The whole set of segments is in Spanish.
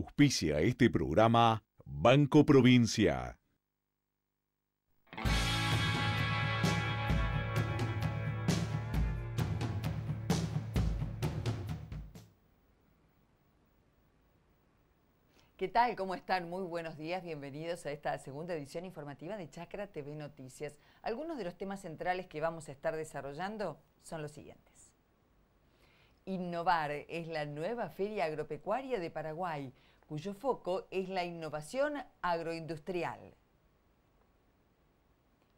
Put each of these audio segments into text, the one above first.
Auspicia este programa Banco Provincia. ¿Qué tal? ¿Cómo están? Muy buenos días, bienvenidos a esta segunda edición informativa de Chacra TV Noticias. Algunos de los temas centrales que vamos a estar desarrollando son los siguientes. Innovar es la nueva feria agropecuaria de Paraguay, cuyo foco es la innovación agroindustrial.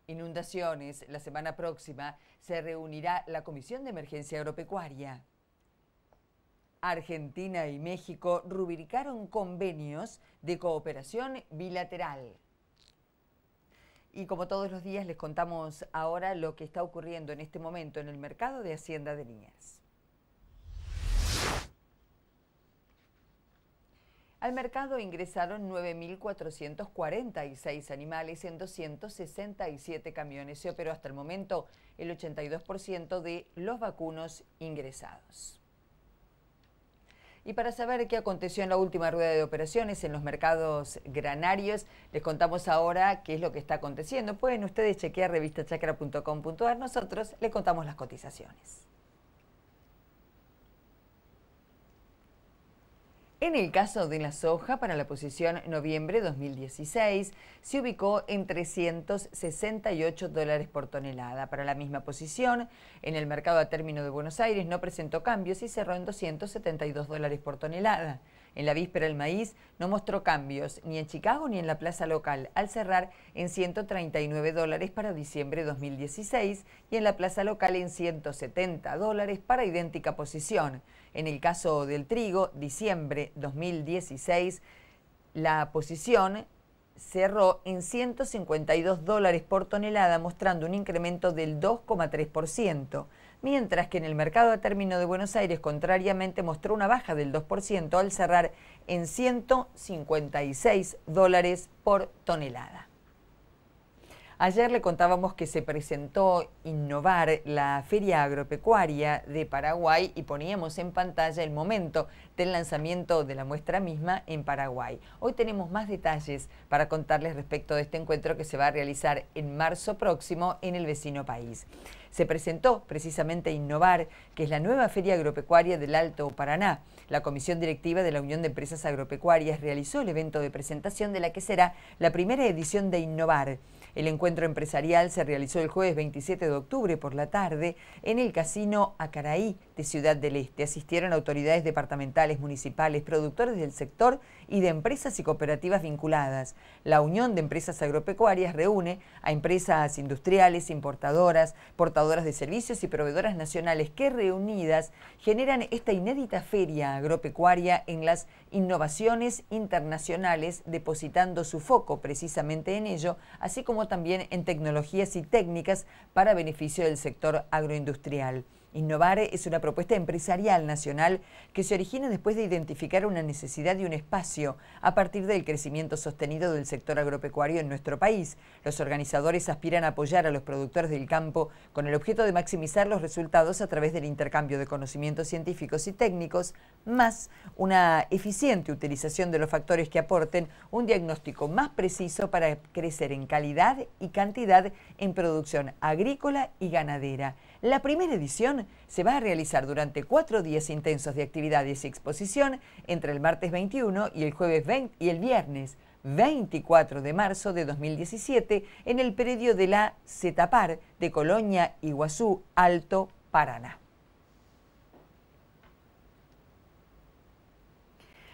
Inundaciones. La semana próxima se reunirá la Comisión de Emergencia Agropecuaria. Argentina y México rubricaron convenios de cooperación bilateral. Y como todos los días les contamos ahora lo que está ocurriendo en este momento en el mercado de Hacienda de Liniers. Al mercado ingresaron 9.446 animales en 267 camiones. Se operó hasta el momento el 82% de los vacunos ingresados. Y para saber qué aconteció en la última rueda de operaciones en los mercados granarios, les contamos ahora qué es lo que está aconteciendo. Pueden ustedes chequear revistachacra.com.ar, nosotros les contamos las cotizaciones. En el caso de la soja, para la posición noviembre 2016, se ubicó en $368 por tonelada. Para la misma posición, en el mercado a término de Buenos Aires no presentó cambios y cerró en $272 por tonelada. En la víspera el maíz no mostró cambios ni en Chicago ni en la plaza local, al cerrar en $139 para diciembre 2016 y en la plaza local en $170 para idéntica posición. En el caso del trigo, diciembre 2016, la posición cerró en $152 por tonelada, mostrando un incremento del 2,3%, mientras que en el mercado a término de Buenos Aires, contrariamente, mostró una baja del 2% al cerrar en $156 por tonelada. Ayer le contábamos que se presentó Innovar, la feria agropecuaria de Paraguay, y poníamos en pantalla el momento del lanzamiento de la muestra misma en Paraguay. Hoy tenemos más detalles para contarles respecto de este encuentro que se va a realizar en marzo próximo en el vecino país. Se presentó precisamente Innovar, que es la nueva feria agropecuaria del Alto Paraná. La comisión directiva de la Unión de Empresas Agropecuarias realizó el evento de presentación de la que será la primera edición de Innovar. El encuentro empresarial se realizó el jueves 27 de octubre por la tarde en el Casino Acaraí de Ciudad del Este. Asistieron autoridades departamentales, municipales, productores del sector y de empresas y cooperativas vinculadas. La Unión de Empresas Agropecuarias reúne a empresas industriales, importadoras, portadoras de servicios y proveedoras nacionales que reunidas generan esta inédita feria agropecuaria en las innovaciones internacionales, depositando su foco precisamente en ello, así como también en tecnologías y técnicas para beneficio del sector agroindustrial. Innovar es una propuesta empresarial nacional que se origina después de identificar una necesidad y un espacio a partir del crecimiento sostenido del sector agropecuario en nuestro país. Los organizadores aspiran a apoyar a los productores del campo con el objeto de maximizar los resultados a través del intercambio de conocimientos científicos y técnicos, más una eficiente utilización de los factores que aporten un diagnóstico más preciso para crecer en calidad y cantidad en producción agrícola y ganadera. La primera edición se va a realizar durante 4 días intensos de actividades y exposición entre el martes 21 y el viernes 24 de marzo de 2017 en el predio de la CETAPAR de Colonia, Iguazú, Alto Paraná.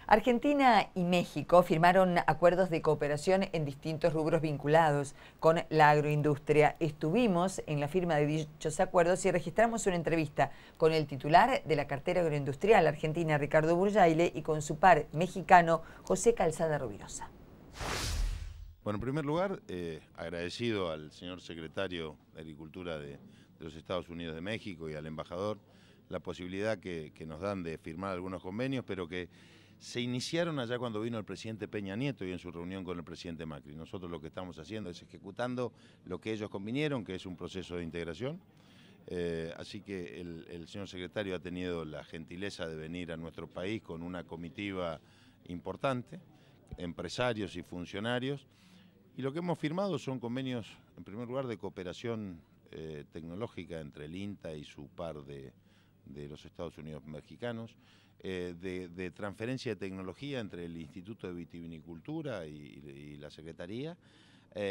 Argentina y México firmaron acuerdos de cooperación en distintos rubros vinculados con la agroindustria. Estuvimos en la firma de dichos acuerdos y registramos una entrevista con el titular de la cartera agroindustrial argentina, Ricardo Burjaile, y con su par mexicano, José Calzada Rubirosa. Bueno, en primer lugar, agradecido al señor secretario de Agricultura de los Estados Unidos de México y al embajador la posibilidad que nos dan de firmar algunos convenios, pero que se iniciaron allá cuando vino el presidente Peña Nieto y en su reunión con el presidente Macri. Nosotros lo que estamos haciendo es ejecutando lo que ellos convinieron, que es un proceso de integración. Así que el señor secretario ha tenido la gentileza de venir a nuestro país con una comitiva importante, empresarios y funcionarios. Y lo que hemos firmado son convenios, en primer lugar, de cooperación tecnológica entre el INTA y su par de los Estados Unidos mexicanos, de transferencia de tecnología entre el Instituto de Vitivinicultura y la Secretaría,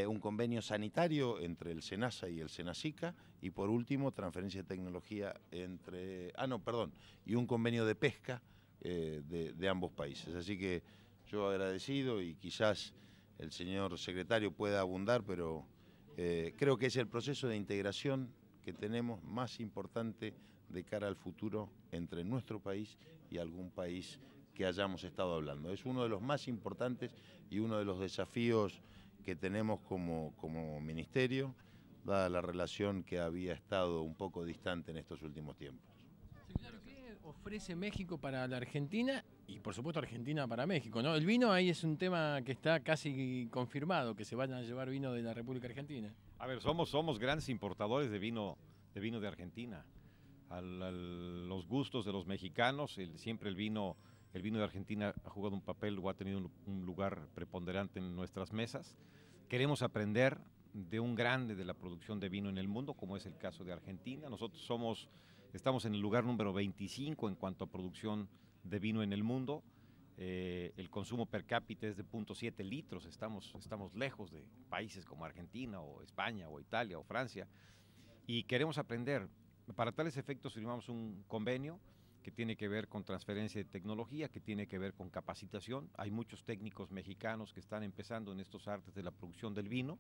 un convenio sanitario entre el SENASA y el SENASICA, y por último, transferencia de tecnología y un convenio de pesca de ambos países. Así que yo agradecido, y quizás el señor secretario pueda abundar, pero creo que es el proceso de integración que tenemos más importante de cara al futuro entre nuestro país y algún país que hayamos estado hablando. Es uno de los más importantes y uno de los desafíos que tenemos como ministerio, dada la relación que había estado un poco distante en estos últimos tiempos. ¿Qué ofrece México para la Argentina y por supuesto Argentina para México, ¿no? El vino ahí es un tema que está casi confirmado, que se vayan a llevar vino de la República Argentina. A ver, somos grandes importadores de vino de Argentina. Los gustos de los mexicanos, siempre el vino de Argentina ha jugado un papel o ha tenido un lugar preponderante en nuestras mesas. Queremos aprender de un grande de la producción de vino en el mundo, como es el caso de Argentina. Nosotros estamos en el lugar número 25 en cuanto a producción de vino en el mundo. El consumo per cápita es de 0.7 litros. Estamos lejos de países como Argentina o España o Italia o Francia, y queremos aprender. Para tales efectos firmamos un convenio que tiene que ver con transferencia de tecnología, que tiene que ver con capacitación. Hay muchos técnicos mexicanos que están empezando en estos artes de la producción del vino,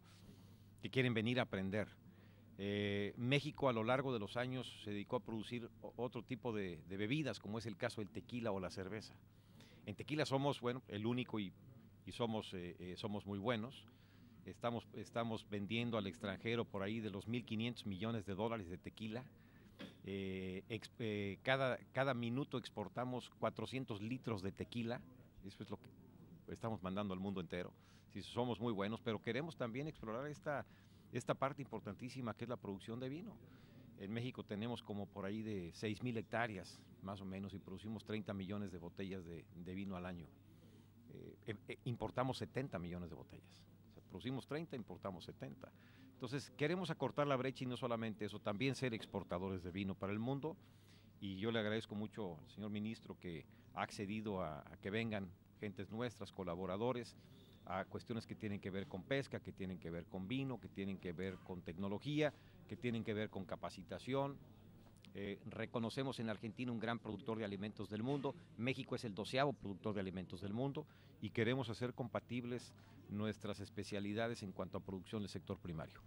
que quieren venir a aprender. México a lo largo de los años se dedicó a producir otro tipo de bebidas, como es el caso del tequila o la cerveza. En tequila somos, el único y somos muy buenos. Estamos vendiendo al extranjero por ahí de los 1.500 millones de dólares de tequila. Cada minuto exportamos 400 litros de tequila. Eso es lo que estamos mandando al mundo entero. Sí, somos muy buenos, pero queremos también explorar esta parte importantísima que es la producción de vino. En México tenemos como por ahí de 6.000 hectáreas, más o menos, y producimos 30 millones de botellas de vino al año. Importamos 70 millones de botellas. O sea, producimos 30, importamos 70. Entonces, queremos acortar la brecha y no solamente eso, también ser exportadores de vino para el mundo. Y yo le agradezco mucho al señor ministro que ha accedido a que vengan gentes nuestras, colaboradores, a cuestiones que tienen que ver con pesca, que tienen que ver con vino, que tienen que ver con tecnología, que tienen que ver con capacitación. Reconocemos en Argentina un gran productor de alimentos del mundo. México es el 12º productor de alimentos del mundo y queremos hacer compatibles nuestras especialidades en cuanto a producción del sector primario.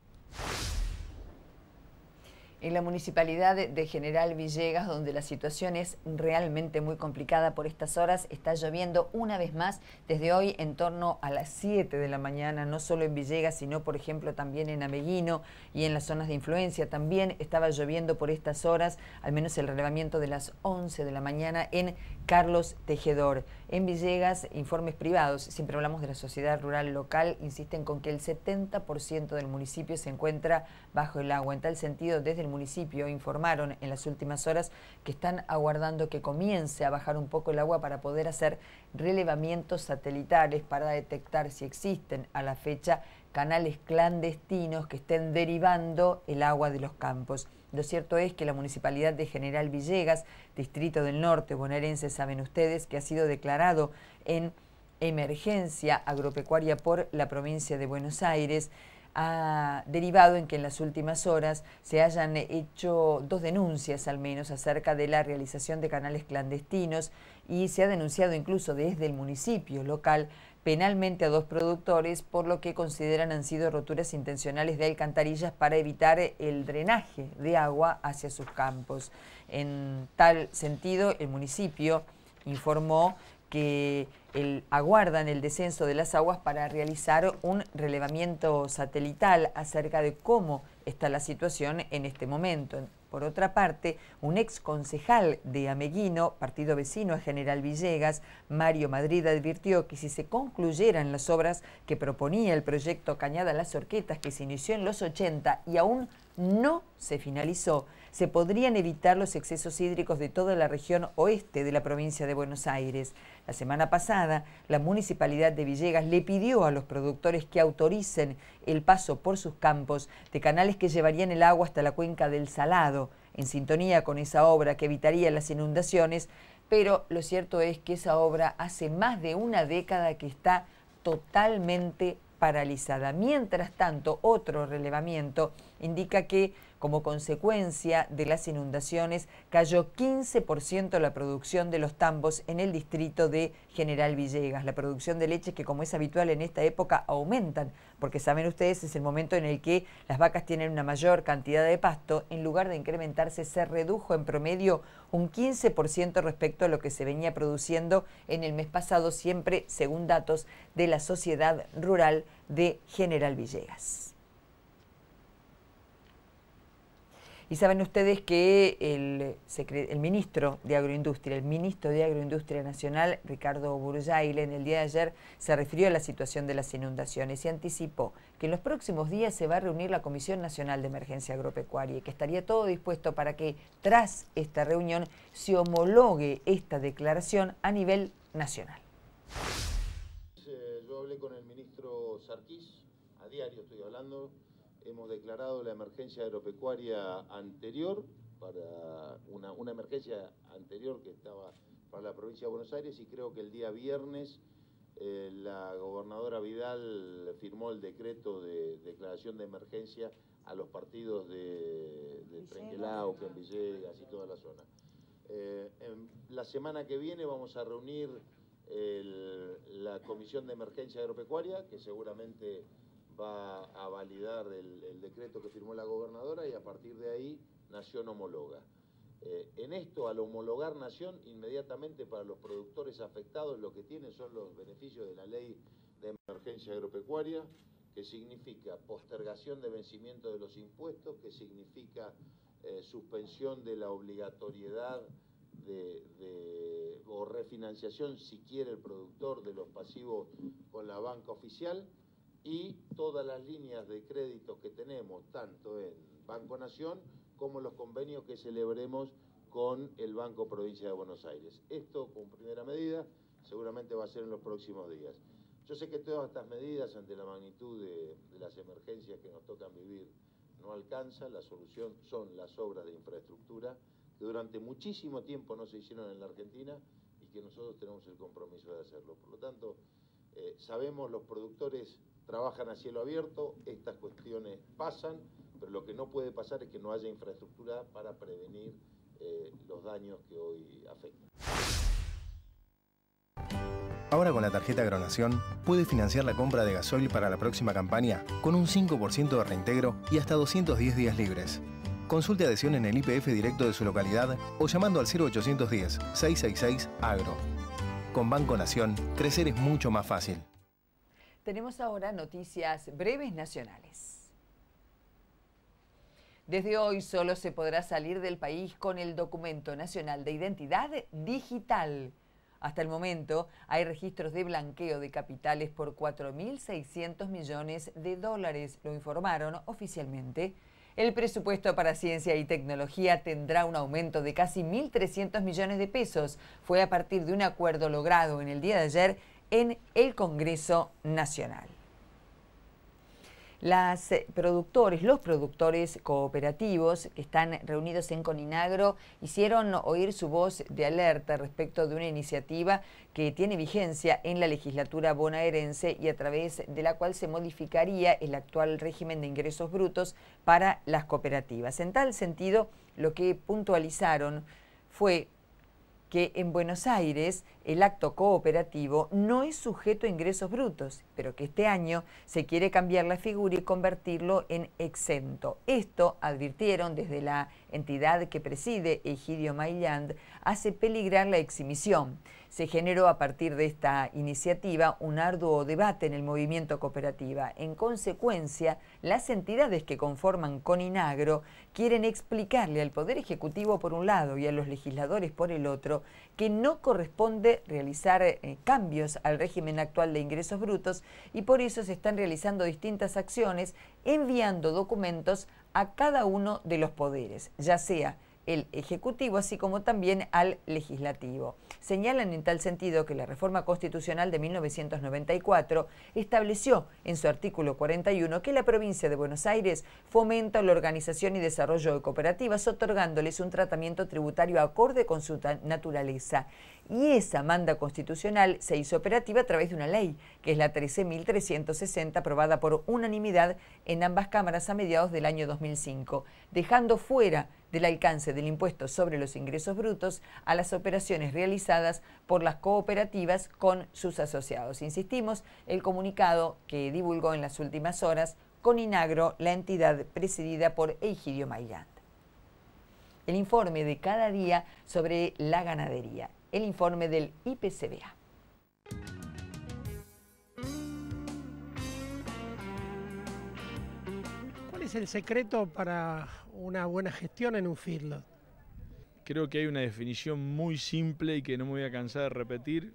En la municipalidad de General Villegas, donde la situación es realmente muy complicada por estas horas, está lloviendo una vez más desde hoy en torno a las 7 de la mañana, no solo en Villegas, sino por ejemplo también en Ameguino y en las zonas de influencia. También estaba lloviendo por estas horas, al menos el relevamiento de las 11 de la mañana en Carlos Tejedor. En Villegas, informes privados, siempre hablamos de la sociedad rural local, insisten con que el 70% del municipio se encuentra bajo el agua. En tal sentido, desde el municipio informaron en las últimas horas que están aguardando que comience a bajar un poco el agua para poder hacer relevamientos satelitales para detectar si existen a la fecha canales clandestinos que estén derivando el agua de los campos. Lo cierto es que la Municipalidad de General Villegas, Distrito del Norte bonaerense, saben ustedes que ha sido declarado en emergencia agropecuaria por la provincia de Buenos Aires, ha derivado en que en las últimas horas se hayan hecho 2 denuncias al menos acerca de la realización de canales clandestinos y se ha denunciado incluso desde el municipio local penalmente a 2 productores por lo que consideran han sido roturas intencionales de alcantarillas para evitar el drenaje de agua hacia sus campos. En tal sentido, el municipio informó que aguardan el descenso de las aguas para realizar un relevamiento satelital acerca de cómo está la situación en este momento. Por otra parte, un ex concejal de Ameguino, partido vecino a General Villegas, Mario Madrid, advirtió que si se concluyeran las obras que proponía el proyecto Cañada Las Horquetas, que se inició en los 80 y aún no se finalizó, se podrían evitar los excesos hídricos de toda la región oeste de la provincia de Buenos Aires. La semana pasada, la Municipalidad de Villegas le pidió a los productores que autoricen el paso por sus campos de canales que llevarían el agua hasta la cuenca del Salado, en sintonía con esa obra que evitaría las inundaciones, pero lo cierto es que esa obra hace más de una década que está totalmente paralizada. Mientras tanto, otro relevamiento indica que, como consecuencia de las inundaciones, cayó 15% la producción de los tambos en el distrito de General Villegas. La producción de leche, que como es habitual en esta época, aumentan, porque saben ustedes, es el momento en el que las vacas tienen una mayor cantidad de pasto. En lugar de incrementarse, se redujo en promedio un 15% respecto a lo que se venía produciendo en el mes pasado, siempre según datos de la Sociedad Rural de General Villegas. Y saben ustedes que el ministro de Agroindustria Nacional, Ricardo Burjaile, en el día de ayer se refirió a la situación de las inundaciones y anticipó que en los próximos días se va a reunir la Comisión Nacional de Emergencia Agropecuaria y que estaría todo dispuesto para que tras esta reunión se homologue esta declaración a nivel nacional. Yo hablé con el ministro Sarkis, a diario estoy hablando. Hemos declarado la emergencia agropecuaria anterior, para una emergencia anterior que estaba para la provincia de Buenos Aires, y creo que el día viernes la gobernadora Vidal firmó el decreto de declaración de emergencia a los partidos de Trenquelao, en Villegas y toda la zona. La semana que viene vamos a reunir la Comisión de Emergencia Agropecuaria, que seguramente va a validar el decreto que firmó la gobernadora, y a partir de ahí Nación homologa. En esto, al homologar Nación, inmediatamente para los productores afectados lo que tienen son los beneficios de la ley de emergencia agropecuaria, que significa postergación de vencimiento de los impuestos, que significa suspensión de la obligatoriedad o refinanciación, si quiere el productor, de los pasivos con la banca oficial, y todas las líneas de crédito que tenemos, tanto en Banco Nación como los convenios que celebremos con el Banco Provincia de Buenos Aires. Esto, como primera medida, seguramente va a ser en los próximos días. Yo sé que todas estas medidas, ante la magnitud de las emergencias que nos tocan vivir, no alcanzan. La solución son las obras de infraestructura, que durante muchísimo tiempo no se hicieron en la Argentina y que nosotros tenemos el compromiso de hacerlo. Por lo tanto, sabemos, los productores trabajan a cielo abierto, estas cuestiones pasan, pero lo que no puede pasar es que no haya infraestructura para prevenir los daños que hoy afectan. Ahora con la tarjeta Agronación puede financiar la compra de gasoil para la próxima campaña con un 5% de reintegro y hasta 210 días libres. Consulte adhesión en el IPF directo de su localidad o llamando al 0810-666-AGRO. Con Banco Nación, crecer es mucho más fácil. Tenemos ahora noticias breves nacionales. Desde hoy solo se podrá salir del país con el Documento Nacional de Identidad Digital. Hasta el momento hay registros de blanqueo de capitales por 4.600 millones de dólares, lo informaron oficialmente. El presupuesto para ciencia y tecnología tendrá un aumento de casi 1.300 millones de pesos. Fue a partir de un acuerdo logrado en el día de ayer en el Congreso Nacional. Los productores cooperativos que están reunidos en Coninagro hicieron oír su voz de alerta respecto de una iniciativa que tiene vigencia en la legislatura bonaerense y a través de la cual se modificaría el actual régimen de ingresos brutos para las cooperativas. En tal sentido, lo que puntualizaron fue que en Buenos Aires el acto cooperativo no es sujeto a ingresos brutos, pero que este año se quiere cambiar la figura y convertirlo en exento. Esto, advirtieron desde la entidad que preside Egidio Mayland, hace peligrar la exhibición. Se generó a partir de esta iniciativa un arduo debate en el movimiento cooperativa. En consecuencia, las entidades que conforman Coninagro quieren explicarle al Poder Ejecutivo por un lado y a los legisladores por el otro que no corresponde realizar cambios al régimen actual de ingresos brutos, y por eso se están realizando distintas acciones, enviando documentos a cada uno de los poderes, ya sea el Ejecutivo, así como también al Legislativo. Señalan en tal sentido que la reforma constitucional de 1994 estableció en su artículo 41 que la provincia de Buenos Aires fomenta la organización y desarrollo de cooperativas, otorgándoles un tratamiento tributario acorde con su naturaleza. Y esa manda constitucional se hizo operativa a través de una ley, que es la 13.360, aprobada por unanimidad en ambas cámaras a mediados del año 2005, dejando fuera del alcance del impuesto sobre los ingresos brutos a las operaciones realizadas por las cooperativas con sus asociados. Insistimos, el comunicado que divulgó en las últimas horas Coninagro, la entidad presidida por Egidio Mayrand. El informe de cada día sobre la ganadería, el informe del IPCBA. ¿Cuál es el secreto para una buena gestión en un feedlot? Creo que hay una definición muy simple y que no me voy a cansar de repetir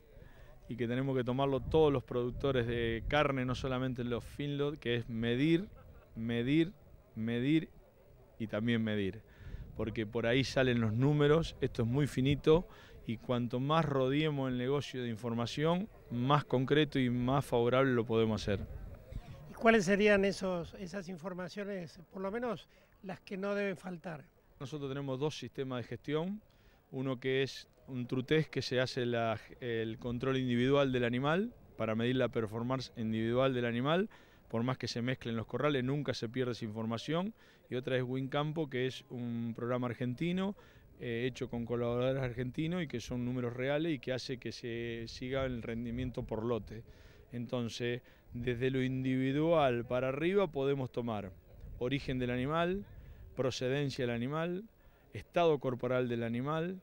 y que tenemos que tomarlo todos los productores de carne, no solamente los feedlot, que es medir, medir, medir y también medir. Porque por ahí salen los números, esto es muy finito y cuanto más rodeemos el negocio de información, más concreto y más favorable lo podemos hacer. ¿Y cuáles serían esas informaciones, por lo menos las que no deben faltar? Nosotros tenemos dos sistemas de gestión, uno que es un true test que se hace el control individual del animal para medir la performance individual del animal, por más que se mezclen los corrales nunca se pierde esa información, y otra es WinCampo, que es un programa argentino hecho con colaboradores argentinos y que son números reales y que hace que se siga el rendimiento por lote. Entonces, desde lo individual para arriba podemos tomar origen del animal, procedencia del animal, estado corporal del animal,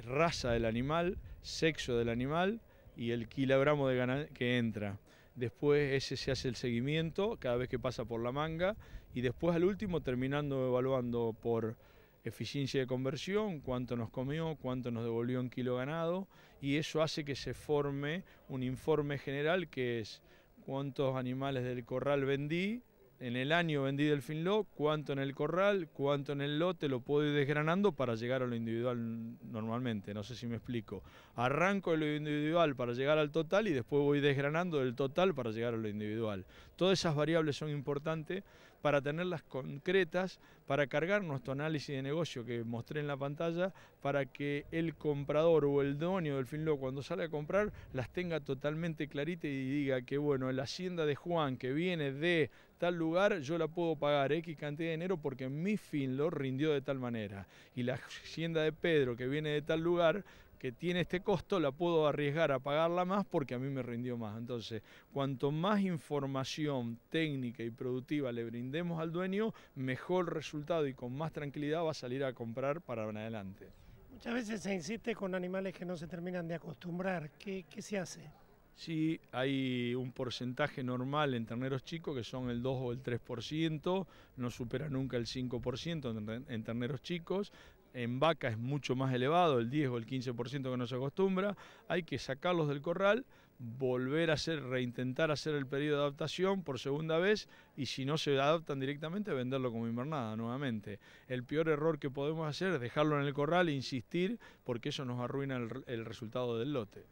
raza del animal, sexo del animal y el kilogramo de ganado que entra. Después ese se hace el seguimiento cada vez que pasa por la manga y después al último terminando evaluando por eficiencia de conversión, cuánto nos comió, cuánto nos devolvió en kilo ganado, y eso hace que se forme un informe general que es cuántos animales del corral vendí, en el año vendí del feedlot, cuánto en el corral, cuánto en el lote, lo puedo ir desgranando para llegar a lo individual normalmente, no sé si me explico. Arranco de lo individual para llegar al total y después voy desgranando del total para llegar a lo individual. Todas esas variables son importantes para tenerlas concretas, para cargar nuestro análisis de negocio que mostré en la pantalla, para que el comprador o el dueño del feedlot cuando sale a comprar las tenga totalmente claritas y diga que bueno, la hacienda de Juan que viene de tal lugar yo la puedo pagar X cantidad de dinero porque mi feedlot rindió de tal manera, y la hacienda de Pedro que viene de tal lugar que tiene este costo, la puedo arriesgar a pagarla más porque a mí me rindió más. Entonces, cuanto más información técnica y productiva le brindemos al dueño, mejor resultado y con más tranquilidad va a salir a comprar para adelante. Muchas veces se insiste con animales que no se terminan de acostumbrar. ¿Qué se hace? Sí, hay un porcentaje normal en terneros chicos que son el 2 o el 3%, no supera nunca el 5% en terneros chicos. En vaca es mucho más elevado, el 10 o el 15% que no se acostumbra. Hay que sacarlos del corral, volver a reintentar hacer el periodo de adaptación por segunda vez y si no se adaptan directamente, venderlo como invernada nuevamente. El peor error que podemos hacer es dejarlo en el corral e insistir porque eso nos arruina el resultado del lote.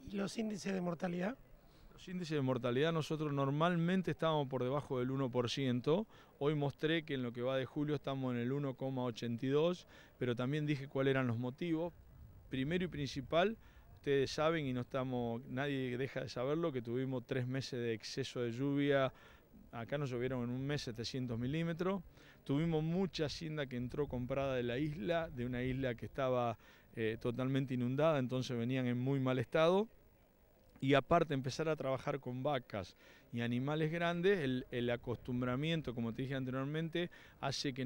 ¿Y los índices de mortalidad? Los índices de mortalidad nosotros normalmente estábamos por debajo del 1%, hoy mostré que en lo que va de julio estamos en el 1,82%, pero también dije cuáles eran los motivos. Primero y principal, ustedes saben y nadie deja de saberlo, que tuvimos 3 meses de exceso de lluvia, acá nos llovieron en un mes 700 milímetros, tuvimos mucha hacienda que entró comprada de la isla, de una isla que estaba totalmente inundada, entonces venían en muy mal estado. Y aparte empezar a trabajar con vacas y animales grandes, el acostumbramiento, como te dije anteriormente, hace que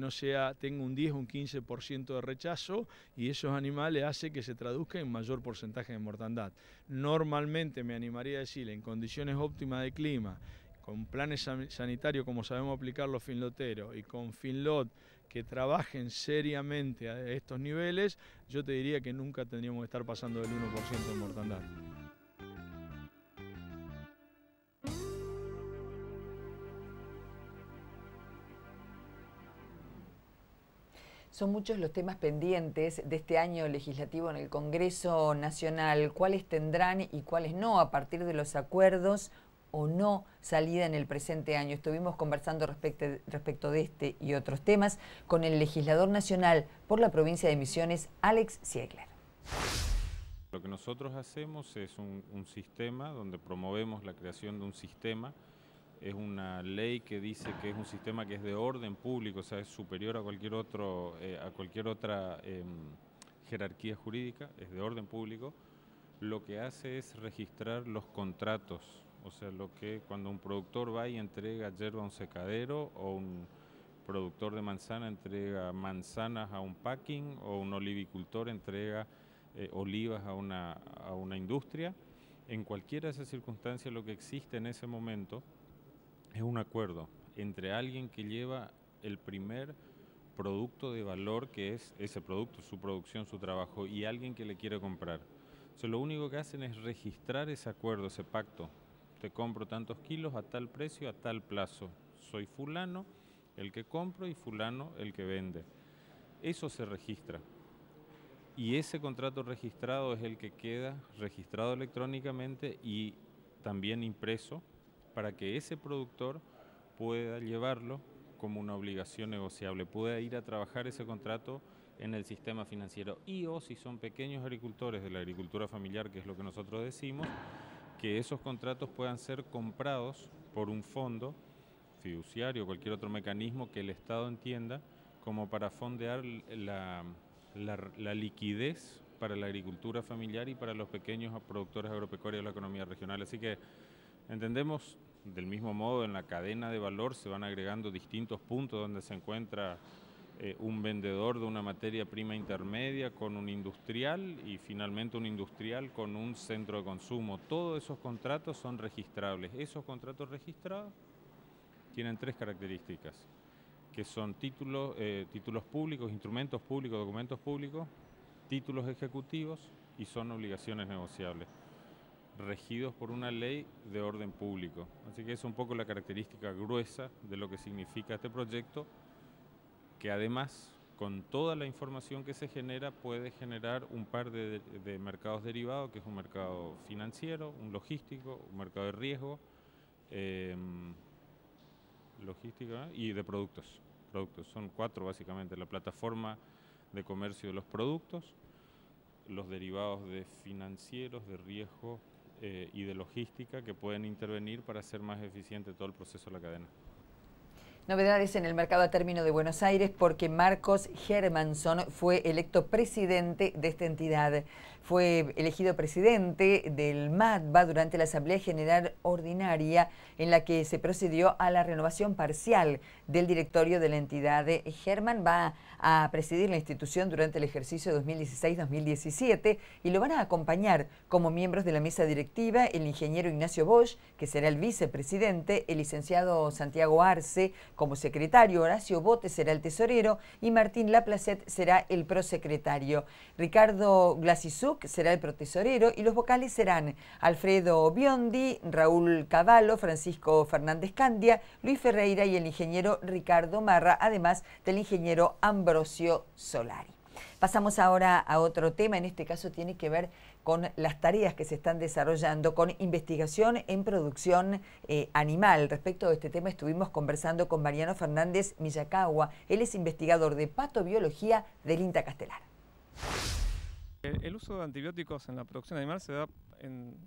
tenga un 10 o un 15% de rechazo y esos animales hace que se traduzca en mayor porcentaje de mortandad. Normalmente me animaría a decir, en condiciones óptimas de clima, con planes sanitarios como sabemos aplicar los feedloteros y con feedlot que trabajen seriamente a estos niveles, yo te diría que nunca tendríamos que estar pasando del 1% de mortandad. Son muchos los temas pendientes de este año legislativo en el Congreso Nacional. ¿Cuáles tendrán y cuáles no a partir de los acuerdos o no salida en el presente año? Estuvimos conversando respecto de este y otros temas con el legislador nacional por la provincia de Misiones, Alex Ziegler. Lo que nosotros hacemos es un sistema donde promovemos la creación de un sistema. Es una ley que dice que es un sistema que es de orden público, o sea, es superior a cualquier otra jerarquía jurídica, es de orden público. Lo que hace es registrar los contratos, o sea, lo que cuando un productor va y entrega yerba a un secadero, o un productor de manzana entrega manzanas a un packing, o un olivicultor entrega olivas a una industria. En cualquiera de esas circunstancias lo que existe en ese momento es un acuerdo entre alguien que lleva el primer producto de valor, que es ese producto, su producción, su trabajo, y alguien que le quiere comprar. Entonces, lo único que hacen es registrar ese acuerdo, ese pacto. Te compro tantos kilos a tal precio, a tal plazo. Soy fulano el que compro y fulano el que vende. Eso se registra. Y ese contrato registrado es el que queda registrado electrónicamente y también impreso, para que ese productor pueda llevarlo como una obligación negociable, pueda ir a trabajar ese contrato en el sistema financiero. Y o si son pequeños agricultores de la agricultura familiar, que es lo que nosotros decimos, que esos contratos puedan ser comprados por un fondo fiduciario o cualquier otro mecanismo que el Estado entienda como para fondear la liquidez para la agricultura familiar y para los pequeños productores agropecuarios de la economía regional. Así que entendemos, del mismo modo, en la cadena de valor se van agregando distintos puntos donde se encuentra un vendedor de una materia prima intermedia con un industrial y finalmente un industrial con un centro de consumo. Todos esos contratos son registrables. Esos contratos registrados tienen tres características, que son títulos públicos, instrumentos públicos, documentos públicos, títulos ejecutivos y son obligaciones negociables, regidos por una ley de orden público. Así que es un poco la característica gruesa de lo que significa este proyecto, que además, con toda la información que se genera, puede generar un par de mercados derivados, que es un mercado financiero, un logístico, un mercado de riesgo, logística y de productos. Son cuatro básicamente: la plataforma de comercio de los productos, los derivados de financieros, de riesgo, y de logística, que pueden intervenir para hacer más eficiente todo el proceso de la cadena. Novedades en el mercado a término de Buenos Aires, porque Marcos Hermanson fue electo presidente de esta entidad. Fue elegido presidente del MADBA durante la Asamblea General Ordinaria, en la que se procedió a la renovación parcial del directorio de la entidad. Herman va a presidir la institución durante el ejercicio 2016-2017 y lo van a acompañar como miembros de la mesa directiva el ingeniero Ignacio Bosch, que será el vicepresidente, el licenciado Santiago Arce como secretario, Horacio Bote será el tesorero y Martín Laplacet será el prosecretario. Ricardo Glasizuk será el protesorero y los vocales serán Alfredo Biondi, Raúl Cavallo, Francisco Fernández Candia, Luis Ferreira y el ingeniero Ricardo Marra, además del ingeniero Ambrosio Solari. Pasamos ahora a otro tema, en este caso tiene que ver con las tareas que se están desarrollando con investigación en producción animal. Respecto a este tema estuvimos conversando con Mariano Fernández Miyakawa, él es investigador de patobiología del INTA Castelar. El uso de antibióticos en la producción animal se da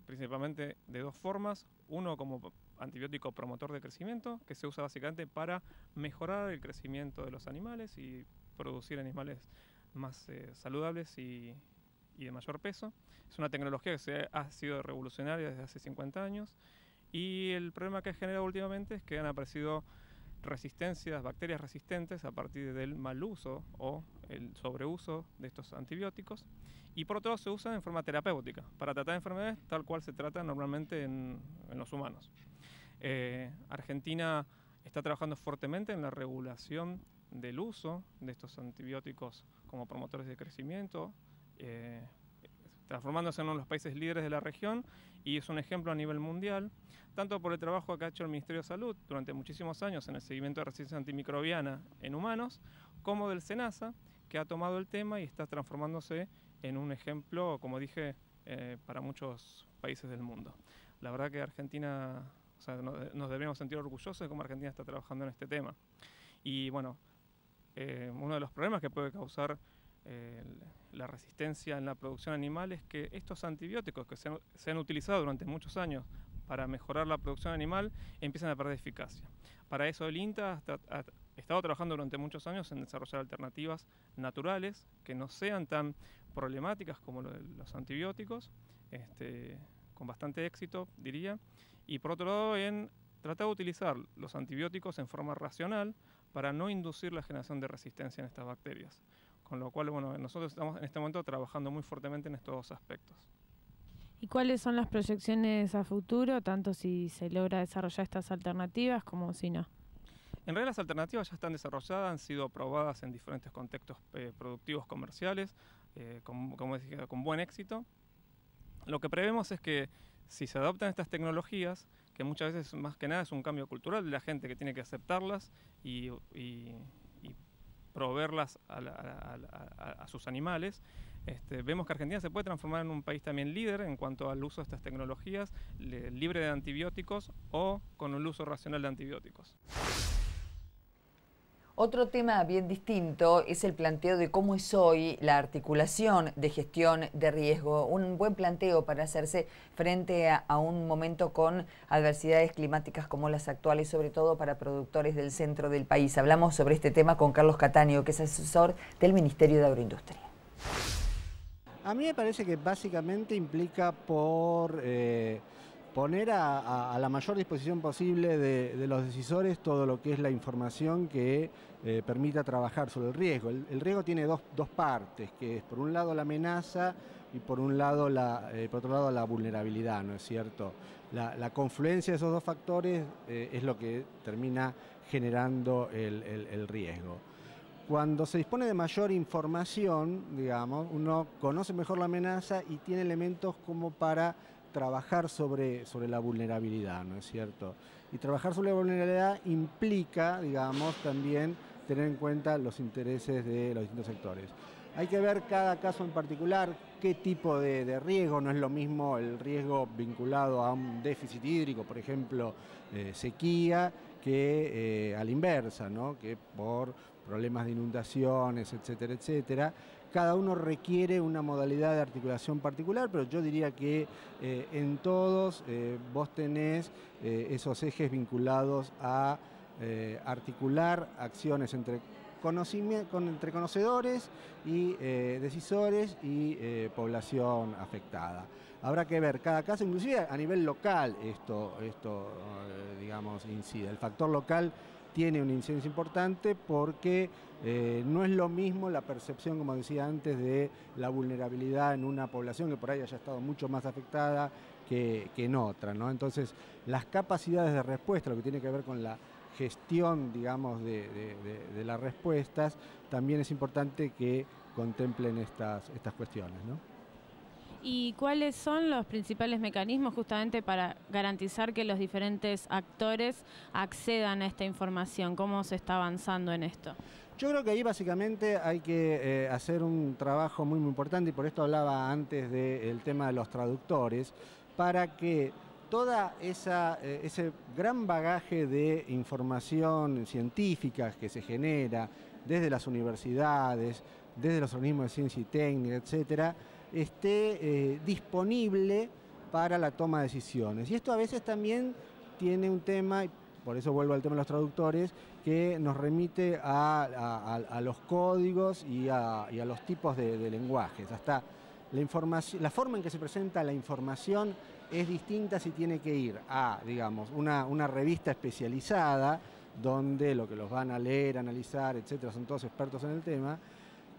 principalmente de dos formas. Uno como antibiótico promotor de crecimiento, que se usa básicamente para mejorar el crecimiento de los animales y producir animales más saludables y de mayor peso. Es una tecnología que ha sido revolucionaria desde hace 50 años y el problema que ha generado últimamente es que han aparecido resistencias, bacterias resistentes a partir del mal uso o el sobreuso de estos antibióticos, y por otro lado se usan en forma terapéutica para tratar enfermedades tal cual se trata normalmente en los humanos. Argentina está trabajando fuertemente en la regulación del uso de estos antibióticos como promotores de crecimiento, transformándose en uno de los países líderes de la región, y es un ejemplo a nivel mundial, tanto por el trabajo que ha hecho el Ministerio de Salud durante muchísimos años en el seguimiento de resistencia antimicrobiana en humanos, como del SENASA, que ha tomado el tema y está transformándose en un ejemplo, como dije, para muchos países del mundo. La verdad que Argentina, o sea, nos deberíamos sentir orgullosos de cómo Argentina está trabajando en este tema. Y bueno, uno de los problemas que puede causar la resistencia en la producción animal es que estos antibióticos que se han utilizado durante muchos años para mejorar la producción animal empiezan a perder eficacia. Para eso el INTA ha estado trabajando durante muchos años en desarrollar alternativas naturales que no sean tan problemáticas como los antibióticos, con bastante éxito, diría, y por otro lado en tratar de utilizar los antibióticos en forma racional para no inducir la generación de resistencia en estas bacterias. Con lo cual, bueno, nosotros estamos en este momento trabajando muy fuertemente en estos dos aspectos. ¿Y cuáles son las proyecciones a futuro, tanto si se logra desarrollar estas alternativas como si no? En realidad las alternativas ya están desarrolladas, han sido probadas en diferentes contextos productivos comerciales, como dije, con buen éxito. Lo que prevemos es que si se adoptan estas tecnologías, que muchas veces más que nada es un cambio cultural de la gente que tiene que aceptarlas y proveerlas a sus animales, vemos que Argentina se puede transformar en un país también líder en cuanto al uso de estas tecnologías, libre de antibióticos o con un uso racional de antibióticos. Otro tema bien distinto es el planteo de cómo es hoy la articulación de gestión de riesgo. Un buen planteo para hacerse frente a un momento con adversidades climáticas como las actuales, sobre todo para productores del centro del país. Hablamos sobre este tema con Carlos Cataño, que es asesor del Ministerio de Agroindustria. A mí me parece que básicamente implica por poner a la mayor disposición posible de los decisores todo lo que es la información que permita trabajar sobre el riesgo. El riesgo tiene dos partes, que es por un lado la amenaza y por otro lado la vulnerabilidad, ¿no es cierto? La confluencia de esos dos factores es lo que termina generando el riesgo. Cuando se dispone de mayor información, digamos, uno conoce mejor la amenaza y tiene elementos como para trabajar sobre la vulnerabilidad, ¿no es cierto? Y trabajar sobre la vulnerabilidad implica, digamos, también tener en cuenta los intereses de los distintos sectores. Hay que ver cada caso en particular, qué tipo de riesgo. No es lo mismo el riesgo vinculado a un déficit hídrico, por ejemplo, sequía, que a la inversa, ¿no? Que por problemas de inundaciones, etcétera, etcétera. Cada uno requiere una modalidad de articulación particular, pero yo diría que en todos vos tenés esos ejes vinculados a articular acciones entre conocedores y decisores y población afectada. Habrá que ver cada caso, inclusive a nivel local esto digamos, incide. El factor local tiene una incidencia importante porque no es lo mismo la percepción, como decía antes, de la vulnerabilidad en una población que por ahí haya estado mucho más afectada que en otra, ¿no? Entonces, las capacidades de respuesta, lo que tiene que ver con la gestión, digamos, de las respuestas, también es importante que contemplen estas cuestiones, ¿no? ¿Y cuáles son los principales mecanismos justamente para garantizar que los diferentes actores accedan a esta información? ¿Cómo se está avanzando en esto? Yo creo que ahí básicamente hay que hacer un trabajo muy importante, y por esto hablaba antes del tema de los traductores, para que toda ese gran bagaje de información científica que se genera desde las universidades, desde los organismos de ciencia y técnica, etcétera, esté disponible para la toma de decisiones. Y esto a veces también tiene un tema, y por eso vuelvo al tema de los traductores, que nos remite a los códigos y a los tipos de lenguajes. Hasta la forma en que se presenta la información es distinta si tiene que ir a, digamos, una revista especializada, donde lo que los van a leer, analizar, etcétera, son todos expertos en el tema,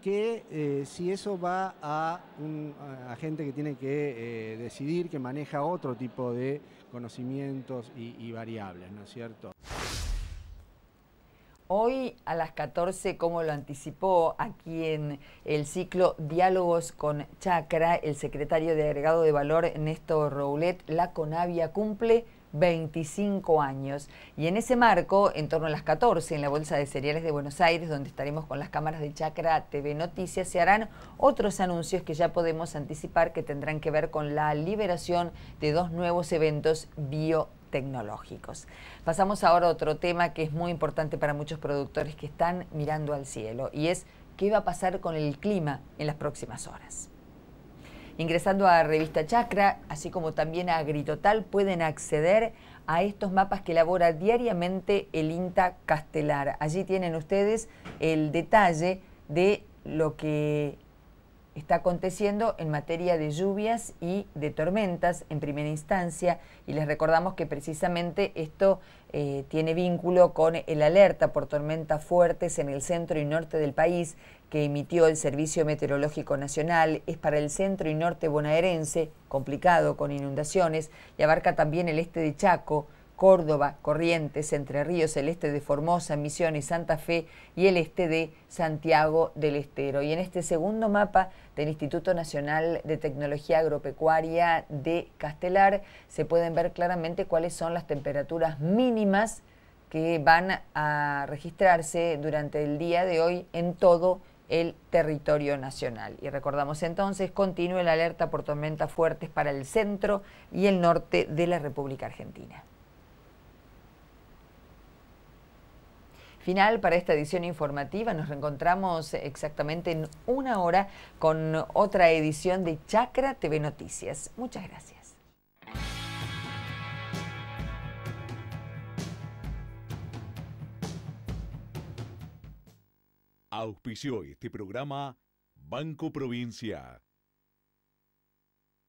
que si eso va a gente que tiene que decidir, que maneja otro tipo de conocimientos y variables, ¿no es cierto? Hoy a las 14, como lo anticipó aquí en el ciclo Diálogos con Chacra, el secretario de Agregado de Valor, Néstor Roulet, la Conavia cumple 25 años. Y en ese marco, en torno a las 14, en la Bolsa de Cereales de Buenos Aires, donde estaremos con las cámaras de Chacra TV Noticias, se harán otros anuncios que ya podemos anticipar que tendrán que ver con la liberación de 2 nuevos eventos biotecnológicos. Pasamos ahora a otro tema que es muy importante para muchos productores que están mirando al cielo, y es qué va a pasar con el clima en las próximas horas. Ingresando a Revista Chacra, así como también a Agritotal, pueden acceder a estos mapas que elabora diariamente el INTA Castelar. Allí tienen ustedes el detalle de lo que está aconteciendo en materia de lluvias y de tormentas en primera instancia, y les recordamos que precisamente esto tiene vínculo con el alerta por tormentas fuertes en el centro y norte del país que emitió el Servicio Meteorológico Nacional. Es para el centro y norte bonaerense, complicado con inundaciones, y abarca también el este de Chaco, Córdoba, Corrientes, Entre Ríos, el este de Formosa, Misiones, Santa Fe y el este de Santiago del Estero. Y en este segundo mapa del Instituto Nacional de Tecnología Agropecuaria de Castelar se pueden ver claramente cuáles son las temperaturas mínimas que van a registrarse durante el día de hoy en todo el territorio nacional. Y recordamos entonces, continúa la alerta por tormentas fuertes para el centro y el norte de la República Argentina. Final para esta edición informativa. Nos reencontramos exactamente en 1 hora con otra edición de Chacra TV Noticias. Muchas gracias. Auspició este programa Banco Provincia.